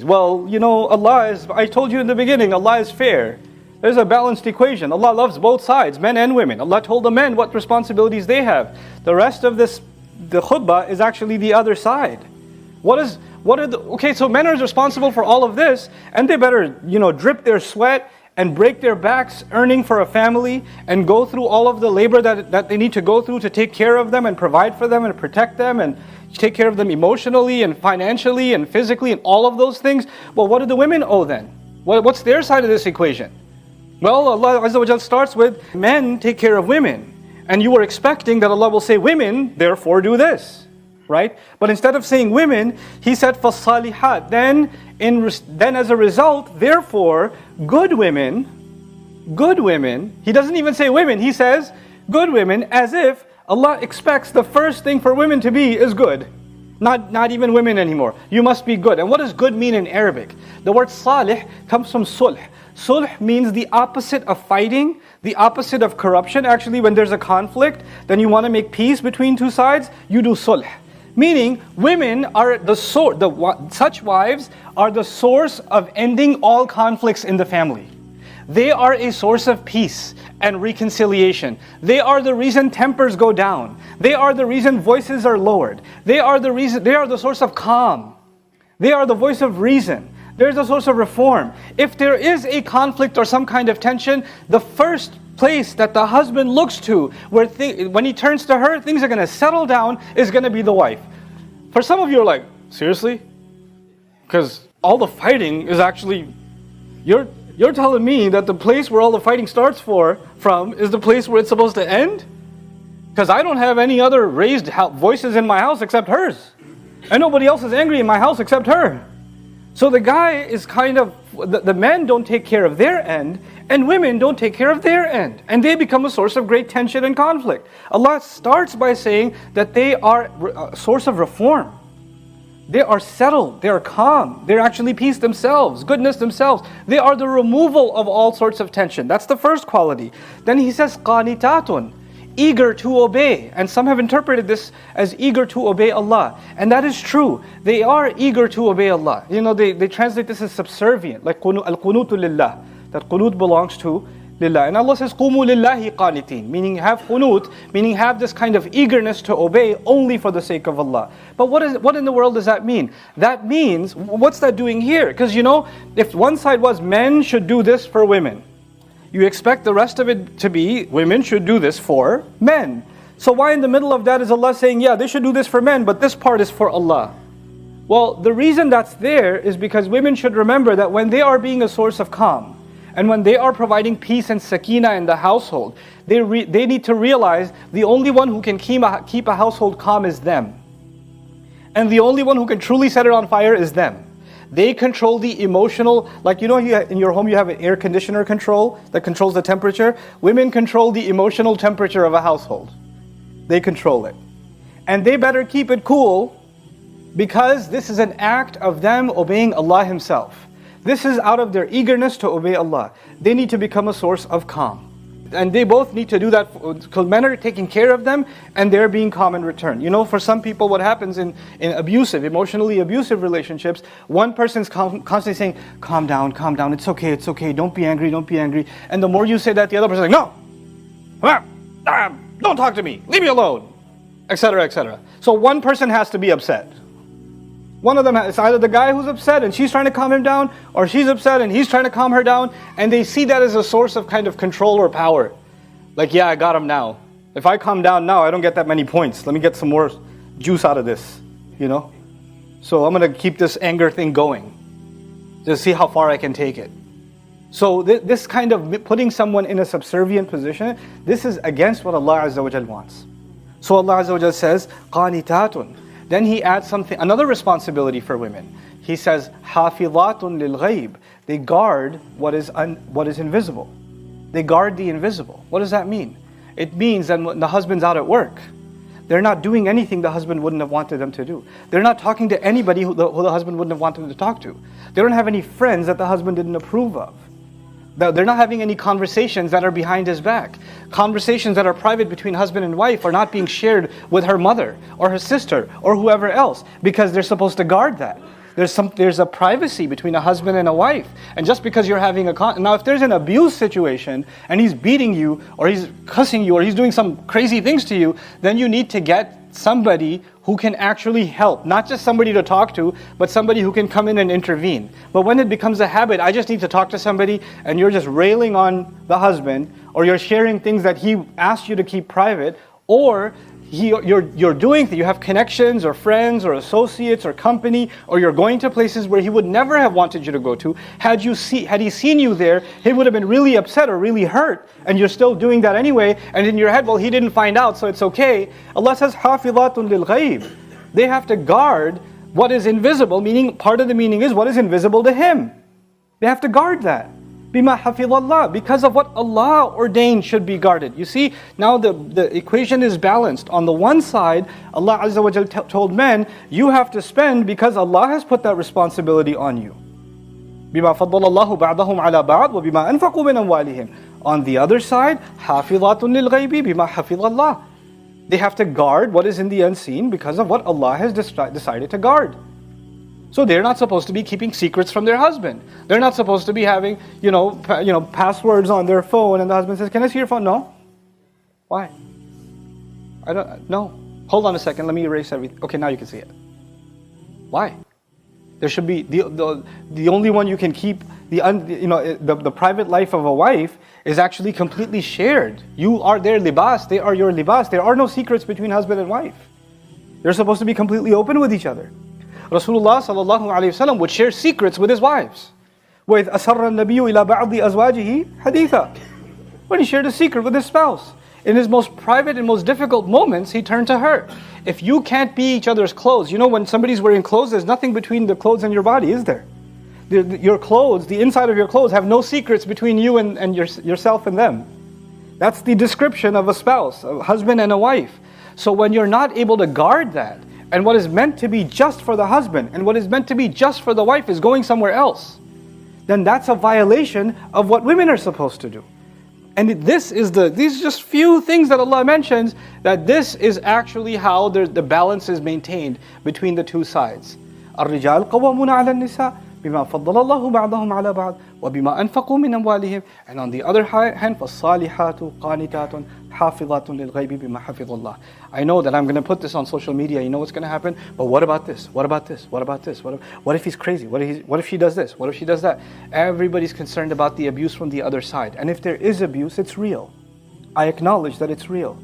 Well, I told you in the beginning, Allah is fair. There's a balanced equation. Allah loves both sides, men and women. Allah told the men what responsibilities they have. The rest of the khutbah is actually the other side. So men are responsible for all of this, and they better, drip their sweat and break their backs earning for a family and go through all of the labor that they need to go through to take care of them and provide for them and protect them and take care of them emotionally and financially and physically and all of those things. Well, what do the women owe then? What's their side of this equation? Well, Allah Azza wa Jal starts with, men take care of women. And you were expecting that Allah will say, women, therefore do this. Right? But instead of saying women, He said, فَالصَّالِحَاتِ Then as a result, therefore, good women, He doesn't even say women, He says good women, as if Allah expects the first thing for women to be is good. Not even women anymore. You must be good. And what does good mean in Arabic? The word salih comes from sulh. Sulh means the opposite of fighting, the opposite of corruption. Actually, when there's a conflict, then you want to make peace between two sides, you do sulh. Meaning, women are such wives are the source of ending all conflicts in the family. They are a source of peace and reconciliation. They are the reason tempers go down. They are the reason voices are lowered. They are the source of calm. They are the voice of reason. There's a source of reform. If there is a conflict or some kind of tension, the first place that the husband looks to, when he turns to her, things are going to settle down, is going to be the wife. For some of you are like, seriously? Because all the fighting is actually, you're telling me that the place where all the fighting starts from is the place where it's supposed to end? Because I don't have any other raised voices in my house except hers. And nobody else is angry in my house except her. So the guy is the men don't take care of their end, and women don't take care of their end. And they become a source of great tension and conflict. Allah starts by saying that they are a source of reform. They are settled, they are calm, they're actually peace themselves, goodness themselves. They are the removal of all sorts of tension. That's the first quality. Then he says, qanitatun, eager to obey. And some have interpreted this as eager to obey Allah. And that is true. They are eager to obey Allah. They translate this as subservient, like al-qunutu lillah. That qunut belongs to lillah. And Allah says, qumu lillahi qanitin, meaning have qunut, meaning have this kind of eagerness to obey only for the sake of Allah. But what in the world does that mean? That means, what's that doing here? Because if one side was men should do this for women, you expect the rest of it to be women should do this for men. So why in the middle of that is Allah saying, yeah, they should do this for men, but this part is for Allah? Well, the reason that's there is because women should remember that when they are being a source of calm, and when they are providing peace and sakina in the household, they need to realize the only one who can keep a household calm is them. And the only one who can truly set it on fire is them. They control the emotional, like in your home you have an air conditioner control that controls the temperature. Women control the emotional temperature of a household. They control it. And they better keep it cool, because this is an act of them obeying Allah Himself. This is out of their eagerness to obey Allah. They need to become a source of calm. And they both need to do that, because men are taking care of them and they're being calm in return. For some people what happens in emotionally abusive relationships, one person's constantly saying, calm down, it's okay, don't be angry. And the more you say that, the other person's like, no, don't talk to me, leave me alone, etc. So one person has to be upset. One of them, it's either the guy who's upset and she's trying to calm him down, or she's upset and he's trying to calm her down, and they see that as a source of kind of control or power. Like, yeah, I got him now. If I calm down now, I don't get that many points. Let me get some more juice out of this, So I'm going to keep this anger thing going. Just see how far I can take it. So this kind of putting someone in a subservient position, this is against what Allah Azza wa Jal wants. So Allah Azza wa Jal says, qanitatun. Then He adds another responsibility for women. He says, hafidhatun lil ghayb. They guard what is invisible. They guard the invisible. What does that mean? It means that when the husband's out at work, they're not doing anything the husband wouldn't have wanted them to do. They're not talking to anybody who the husband wouldn't have wanted them to talk to. They don't have any friends that the husband didn't approve of. They're not having any conversations that are behind his back. Conversations that are private between husband and wife are not being shared with her mother or her sister or whoever else, because they're supposed to guard that. There's a privacy between a husband and a wife. And just because you're having now if there's an abuse situation and he's beating you or he's cussing you or he's doing some crazy things to you, then you need to get somebody who can actually help. Not just somebody to talk to, but somebody who can come in and intervene. But when it becomes a habit, I just need to talk to somebody and you're just railing on the husband, or you're sharing things that he asked you to keep private, or you're doing things, you have connections or friends or associates or company, or you're going to places where he would never have wanted you to go to. Had he seen you there, he would have been really upset or really hurt, and you're still doing that anyway, and in your head, well, he didn't find out, so it's okay. Allah says, حَافِظَاتٌ لِلْغَيْبِ. They have to guard what is invisible, meaning part of the meaning is what is invisible to him. They have to guard that. بِمَا حَفِظَ اللَّهِ, because of what Allah ordained should be guarded. You see, now the equation is balanced. On the one side, Allah Azza wa Jal told men, you have to spend because Allah has put that responsibility on you. بِمَا فَضَّلَ اللَّهُ بَعْضَهُمْ عَلَى بَعْضٍ وَبِمَا أَنفَقُوا مِنْ أَمْوَالِهِمْ. On the other side, حَافِظَاتٌ لِلْغَيْبِ بِمَا حَفِظَ اللَّهِ. They have to guard what is in the unseen because of what Allah has decided to guard. So they're not supposed to be keeping secrets from their husband. They're not supposed to be having, passwords on their phone, and the husband says, "Can I see your phone?" No. Why? I don't. No. Hold on a second. Let me erase everything. Okay, now you can see it. Why? There should be the only one you can keep the private life of a wife is actually completely shared. You are their libas. They are your libas. There are no secrets between husband and wife. They're supposed to be completely open with each other. Rasulullah sallallahu alaihi wasallam would share secrets with his wives. وَإِذْ أَسَرَّ النَّبِيُّ إِلَى بَعْضِ أَزْوَاجِهِ حَدِيثًا. When he shared a secret with his spouse, in his most private and most difficult moments, he turned to her. If you can't be each other's clothes, when somebody's wearing clothes, there's nothing between the clothes and your body, is there? Your clothes, the inside of your clothes, have no secrets between you and yourself and them. That's the description of a spouse, a husband and a wife. So when you're not able to guard that, and what is meant to be just for the husband and what is meant to be just for the wife is going somewhere else, then that's a violation of what women are supposed to do. And these are just few things that Allah mentions, that this is actually how the balance is maintained between the two sides. الرجال قوامون على النساء بما فضل الله بعضهم على بعض وبما أنفقوا من أموالهم. And on the other hand, فالصالحات قانتات حافظات للغيب بما حفظ الله. I know that I'm going to put this on social media. You know what's going to happen? But what about this? What about this? What about this? What if he's crazy? What if she does this? What if she does that? Everybody's concerned about the abuse from the other side. And if there is abuse, it's real. I acknowledge that it's real.